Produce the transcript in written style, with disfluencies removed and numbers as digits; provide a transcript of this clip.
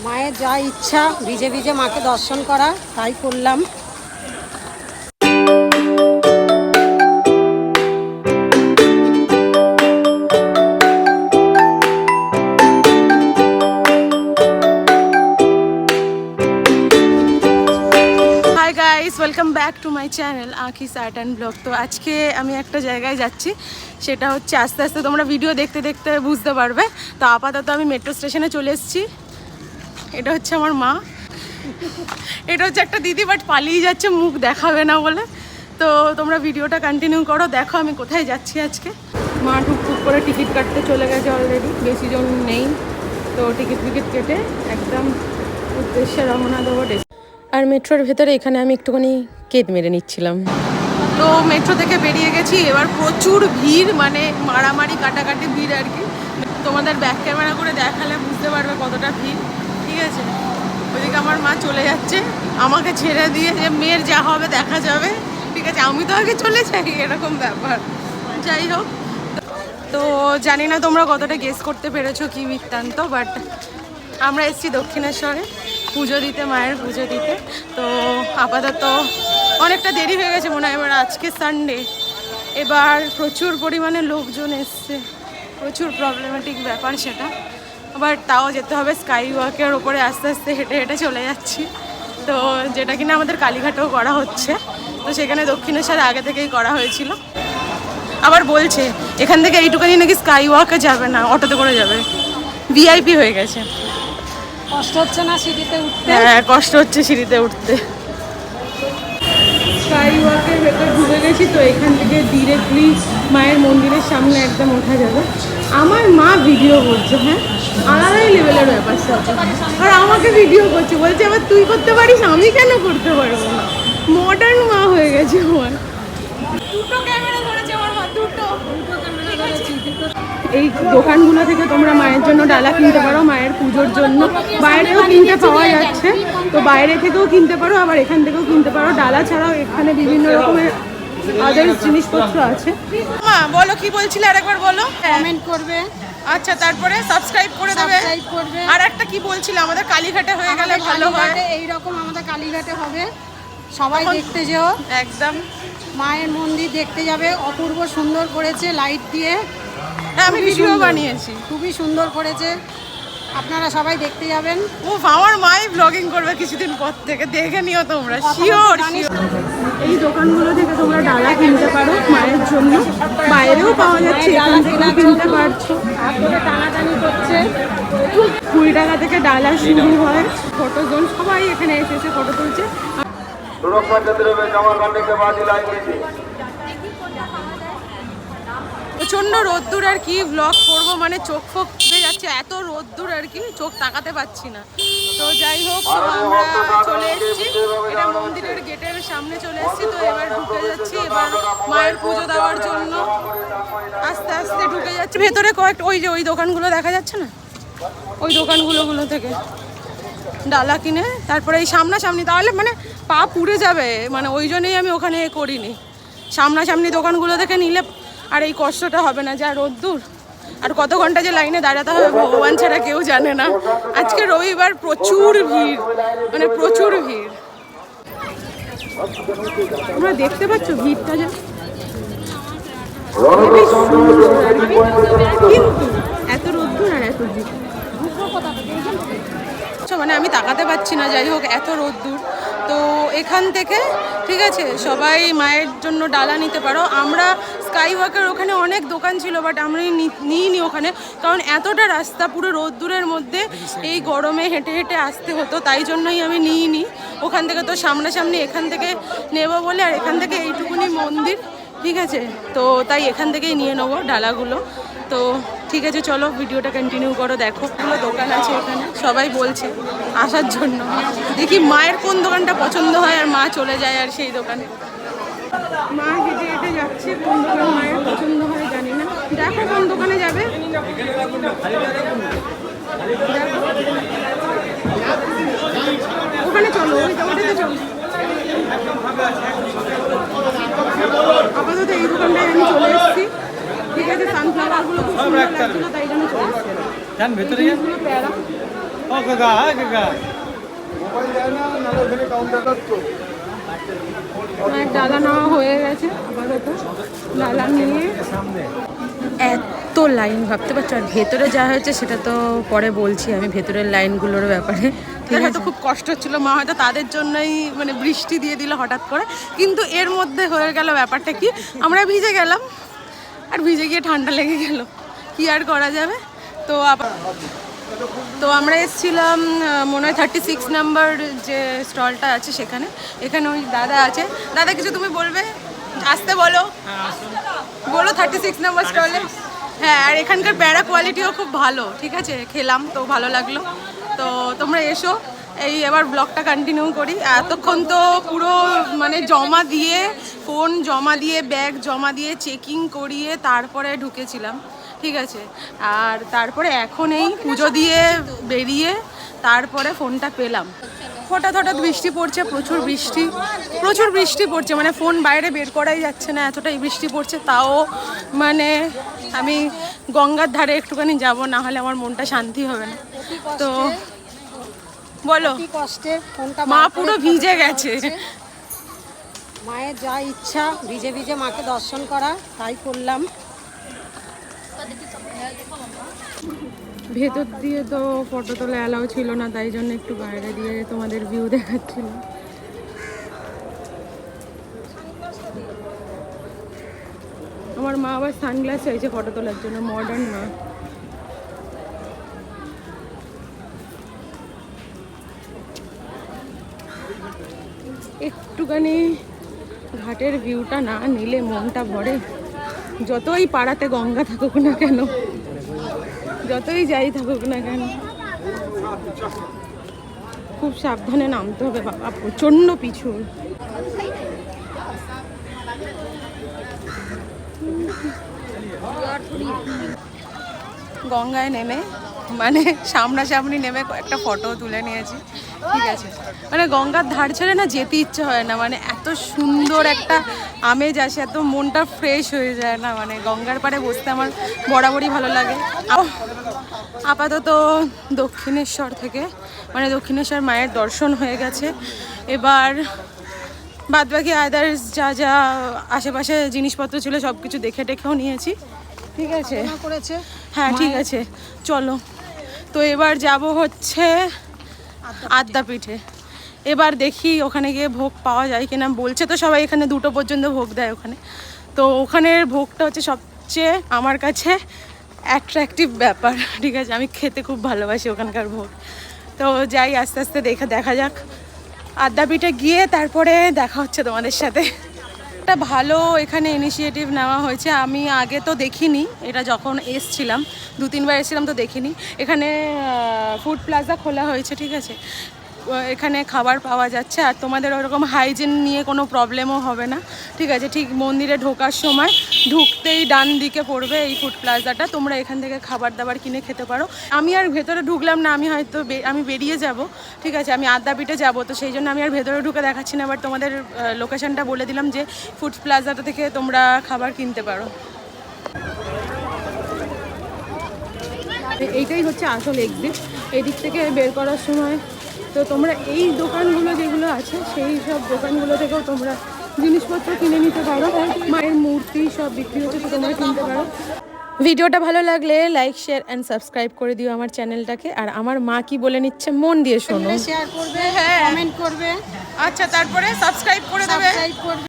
মায়ের যা ইচ্ছা ভিজে ভিজে মাকে দর্শন করা, তাই করলাম। Welcome back to my channel Aankhi's art and blog. তো আজকে আমি একটা জায়গায় যাচ্ছি, সেটা হচ্ছে আস্তে আস্তে তোমরা ভিডিও দেখতে দেখতে বুঝতে পারবে। তো আপাতত আমি মেট্রো স্টেশনে চলে এসেছি। এটা হচ্ছে আমার মা, এটা হচ্ছে একটা দিদি, বাট পালিয়ে যাচ্ছে মুখ দেখাবে না বলে। তো তোমরা ভিডিওটা কন্টিনিউ করো, দেখো আমি কোথায় যাচ্ছি আজকে। মা টুকটুক করে টিকিট কাটতে চলে গেছে অলরেডি, বেশি জন নেই। তো টিকিট কেটে একদম উদ্দেশ্যে রওনা দেবো। আর মেট্রোর ভেতরে এখানে আমি একটুখানি কেদ মেরে নিচ্ছিলাম। তো মেট্রো থেকে বেরিয়ে গেছি, এবার প্রচুর ভিড়, মানে মারামারি কাটাকাটি ভিড় আর কি। তোমাদের ব্যাক ক্যামেরা করে দেখালে বুঝতে পারবে কতটা ভিড়। ঠিক আছে, ওইদিকে আমার মা চলে যাচ্ছে আমাকে ছেড়ে দিয়ে, যে মেয়ের যা হবে দেখা যাবে। ঠিক আছে, আমি তো আগে চলে যাই, এরকম ব্যাপার। যাই হোক, তো জানি না তোমরা কতটা গেস করতে পেরেছো কি বৃত্তান্ত, বাট আমরা এসেছি দক্ষিণেশ্বরে পুজো দিতে, মায়ের পুজো দিতে। তো আপাতত অনেকটা দেরি হয়ে গেছে মনে হয়, এবার আজকে সানডে, এবার প্রচুর পরিমাণে লোকজন এসছে, প্রচুর প্রবলেমেটিক ব্যাপার সেটা। আবার তাও যেতে হবে স্কাই ওয়াকের ওপরে, আস্তে আস্তে হেঁটে হেঁটে চলে যাচ্ছি। তো যেটা কিনা আমাদের কালীঘাটেও করা হচ্ছে, তো সেখানে দক্ষিণেশ্বরে আগে থেকেই করা হয়েছিল। আবার বলছে এখান থেকে এইটুখানি নাকি স্কাই ওয়াকে যাবে না, অটোতে করে যাবে, ভিআইপি হয়ে গেছে। কষ্ট হচ্ছে না সিঁড়িতে উঠতে? হ্যাঁ, কষ্ট হচ্ছে সিঁড়িতে উঠতে। স্কাই ওয়াকের ভেতর ঢুকে গেছি, তো এখান থেকে ডিরেক্টলি মায়ের মন্দিরের সামনে একদম ওঠা যাবে। আমার মা ভিডিও করছে, হ্যাঁ আলাদাই লেভেলের ব্যাপার সব। আর আমাকে ভিডিও করছে, বলছে আবার তুই করতে পারিস, আমি কেন করতে পারবো না। মডার্ন মা হয়ে গেছে আমার। দুটো ক্যামেরা ধরেছে আমার মা, দুটো ক্যামেরা ধরেছি। এই দোকানগুলো থেকে তোমরা মায়ের জন্য ডালা কিনতে পারো, মায়ের পুজোর জন্য। বাইরেও কিনতে পাওয়া যাচ্ছে, তো বাইরে থেকেও কিনতে পারো, আবার এখান থেকেও কিনতে পারো। ডালা ছাড়াও এখানে বিভিন্ন রকমের আদার্স জিনিসপত্র আছে। মা বলো কি বলছিলে, আরেকবার বলো। কমেন্ট করবে, আচ্ছা, তারপরে সাবস্ক্রাইব করে দেবে। আর একটা কি বলছিলে, আমাদের কালীঘাটে হয়ে গেলে ভালো হয়। এইরকম আমাদের কালীঘাটে হবে, সবাই দেখতে যেও। একদম মায়ের মন্দির দেখতে যাবে, অপূর্ব সুন্দর করেছে লাইট দিয়ে। হ্যাঁ, আমি ভিডিও বানিয়েছি, খুবই সুন্দর করেছে, আপনারা সবাই দেখতে যাবেন। ও আমার মাই ব্লগিং করবে কিছুদিন পর থেকে, দেখে নিও তোমরা, শিওর। এই দোকানগুলো থেকে তোমরা ডালা কিনতে পারো মায়ের জন্য, বাইরেও পাওয়া যাচ্ছে, এখান থেকেও কিনতে পারছো। তারপরে টানাটানি করছে। 20 টাকা থেকে ডালা শুরু হয়। ফটো জোন, সবাই এখানে এসে ফটো তুলছে। প্রচণ্ড রোদ্দুর, আর কি ব্লগ করবো, মানে চোখ ফোক উঠে যাচ্ছে, এত রোদ্দুর আর কি, চোখ তাকাতে পাচ্ছি না। তো যাই হোক, আমরা চলে এসেছি, এটা মন্দিরের গেটের সামনে চলে এসেছি। তো এবার ঢুকে যাচ্ছি, এবার মায়ের পুজো দেওয়ার জন্য আস্তে আস্তে ঢুকে যাচ্ছি ভেতরে। ওই যে ওই দোকানগুলো দেখা যাচ্ছে না, ওই দোকানগুলো থেকে ডালা কিনে তারপরে এই সামনাসামনি, তাহলে মানে পা পুড়ে যাবে, মানে ওই জন্যই আমি ওখানে করিনি। সামনাসামনি দোকানগুলো থেকে নিলে আর এই কষ্টটা হবে না, যা রোদ্দুর। আর কত ঘন্টা যে লাইনে দাঁড়াতে হবে ভগবান ছাড়া কেউ জানে না। আজকে রবিবার, প্রচুর ভিড়, মানে প্রচুর ভিড়। তোমরা দেখতে পাচ্ছ ভিড়টা, যা কিন্তু এত রোদ্দুর আর এত ভিড়, মানে আমি তাকাতে পাচ্ছি না। যাই হোক, এত রোদ্দুর। তো এখান থেকে ঠিক আছে, সবাই মায়ের জন্য ডালা নিতে পারো। আমরা স্কাই ওয়াকের ওখানে অনেক দোকান ছিল, বাট আমরা নিইনি ওখানে, কারণ এতটা রাস্তা পুরো রোদ্দুরের মধ্যে এই গরমে হেঁটে হেঁটে আসতে হতো, তাই জন্যই আমি নিইনি ওখান থেকে। তো সামনাসামনি এখান থেকে নেব বলে, আর এখান থেকে এইটুকুনি মন্দির, ঠিক আছে, তো তাই এখান থেকেই নিয়ে নেবো ডালাগুলো। তো ঠিক আছে, চলো ভিডিওটা কন্টিনিউ করো, দেখো পুরো দোকান আছে এখানে, সবাই বলছে আসার জন্য। দেখি মায়ের কোন দোকানটা পছন্দ হয়, আর মা চলে যায় আর সেই দোকানে। মা হেঁটে হেঁটে যাচ্ছে, কোন দোকান মায়ের পছন্দ হয় জানি না। দেখো কোন দোকানে যাবে, ওখানে চলো, ওইটাতে চলো। আপাতত এই দোকানটায় আমি চলে এসেছি, ঠিক আছে। সানফ্লাওয়ারগুলো খুব সুন্দর লাগছিল, তাই জন্য চলে এসেছি। প্যারা আমার ডালা নেওয়া হয়ে গেছে আপাতত। ডালা নিয়ে এত লাইন ভাবতে পারছো, আর ভেতরে যা হয়েছে সেটা তো পরে বলছি আমি ভেতরের লাইনগুলোর ব্যাপারে। হয়তো খুব কষ্ট হচ্ছিল, মা হয়তো তাদের জন্যই মানে বৃষ্টি দিয়ে দিল হঠাৎ করে, কিন্তু এর মধ্যে হয়ে গেল ব্যাপারটা কি আমরা ভিজে গেলাম, আর ভিজে গিয়ে ঠান্ডা লেগে গেল, কি আর করা যাবে। তো তো আমরা এসেছিলাম মনে হয় 36 নাম্বার যে স্টলটা আছে সেখানে। এখানে ওই দাদা আছে। দাদা কিছু তুমি বলবে? আসতে বলো, বলো 36 নাম্বার স্টলে। হ্যাঁ, আর এখানকার প্যারা কোয়ালিটিও খুব ভালো, ঠিক আছে, খেলাম তো ভালো লাগলো। তো তোমরা এসো, এই এবার ব্লগটা কন্টিনিউ করি। এতক্ষণ তো পুরো মানে জমা দিয়ে, ফোন জমা দিয়ে, ব্যাগ জমা দিয়ে, চেকিং করিয়ে তারপরে ঢুকেছিলাম, ঠিক আছে। আর তারপরে এখন এই পুজো দিয়ে বেরিয়ে তারপরে ফোনটা পেলাম। হঠাৎ হঠাৎ বৃষ্টি পড়ছে, প্রচুর বৃষ্টি পড়ছে, মানে ফোন বাইরে বের করাই যাচ্ছে না, এতটাই বৃষ্টি পড়ছে। তাও মানে আমি গঙ্গার ধারে একটুখানি যাব, না হলে আমার মনটা শান্তি হবে না। তো বলো, কষ্টে ফোনটা মা পুরো ভিজে গেছে। মায়ের যা ইচ্ছা ভিজে ভিজে মাকে দর্শন করা, তাই করলাম। ভেতর দিয়ে তো ফটো তোলা অ্যালাউ ছিল না, তাই জন্য একটু বাইরে দিয়ে তোমাদের ভিউ দেখাচ্ছিল। আমার মা আবার সানগ্লাস চাইছে ফটো তোলার জন্য, মডার্ন মা। একটুখানি ঘাটের ভিউটা না নিলে মনটা ভরে। যতই পাড়াতে গঙ্গা থাকুক না কেন, যতই যাই থাকুক না কেন, খুব সাবধানে নামতে হবে বাবা, প্রচণ্ড পিছু। গঙ্গায় নেমে মানে সামনাসামনি নেমে একটা ফটো তুলে নিয়েছি, ঠিক আছে। মানে গঙ্গার ধার ছেড়ে না যেতে ইচ্ছে হয় না, মানে এত সুন্দর একটা আমেজ আসে, এত মনটা ফ্রেশ হয়ে যায় না, মানে গঙ্গার পাড়ে বসতে আমার বরাবরই ভালো লাগে। আপাতত দক্ষিণেশ্বর থেকে মানে দক্ষিণেশ্বর মায়ের দর্শন হয়ে গেছে। এবার বাদবাকি আদার্স যা যা আশেপাশে জিনিসপত্র ছিল সব কিছু দেখে টেখেও নিয়েছি, ঠিক আছে। হ্যাঁ ঠিক আছে, চলো। তো এবার যাব হচ্ছে আদ্যাপীঠে। এবার দেখি ওখানে গিয়ে ভোগ পাওয়া যায় কিনা। বলছে তো সবাই এখানে 2টো পর্যন্ত ভোগ দেয় ওখানে। তো ওখানের ভোগটা হচ্ছে সবচেয়ে আমার কাছে অ্যাট্রাকটিভ ব্যাপার, ঠিক আছে। আমি খেতে খুব ভালোবাসি ওখানকার ভোগ। তো যাই, আস্তে আস্তে দেখা যাক। আদ্যাপীঠে গিয়ে তারপরে দেখা হচ্ছে তোমাদের সাথে। একটা ভালো এখানে ইনিশিয়েটিভ নেওয়া হয়েছে। আমি আগে তো দেখিনি, এটা যখন এসছিলাম 2-3বার এসেছিলাম তো দেখিনি। এখানে ফুড প্লাজা খোলা হয়েছে, ঠিক আছে। এখানে খাবার পাওয়া যাচ্ছে, আর তোমাদের ওরকম হাইজিন নিয়ে কোনো প্রবলেমও হবে না, ঠিক আছে। ঠিক মন্দিরে ঢোকার সময় ঢুকতেই ডান দিকে পড়বে এই ফুড প্লাজাটা, তোমরা এখান থেকে খাবার দাবার কিনে খেতে পারো। আমি আর ভেতরে ঢুকলাম না, আমি বেরিয়ে যাব, ঠিক আছে। আমি আদ্যাপীঠে যাব, তো সেই জন্য আমি আর ভেতরে ঢুকে দেখাচ্ছি না। এবার তোমাদের লোকেশনটা বলে দিলাম যে ফুড প্লাজাটা থেকে তোমরা খাবার কিনতে পারো। এইটাই হচ্ছে আসল এক্সিট। এই দিক থেকে বের করার সময় তো তোমরা এই দোকানগুলো যেগুলো আছে সেই সব দোকানগুলো থেকেও তোমরা জিনিসপত্র কিনে নিতে পারো। মায়ের মূর্তি সব বিক্রি হচ্ছে, তো তোমরা কিনতে পারো। ভিডিওটা ভালো লাগলে লাইক, শেয়ার অ্যান্ড সাবস্ক্রাইব করে দিও আমার চ্যানেলটাকে। আর আমার মা কি বলে নিচ্ছে মন দিয়ে শোনো, শেয়ার করবে, কমেন্ট করবে, আচ্ছা, তারপরে সাবস্ক্রাইব করে দেবে।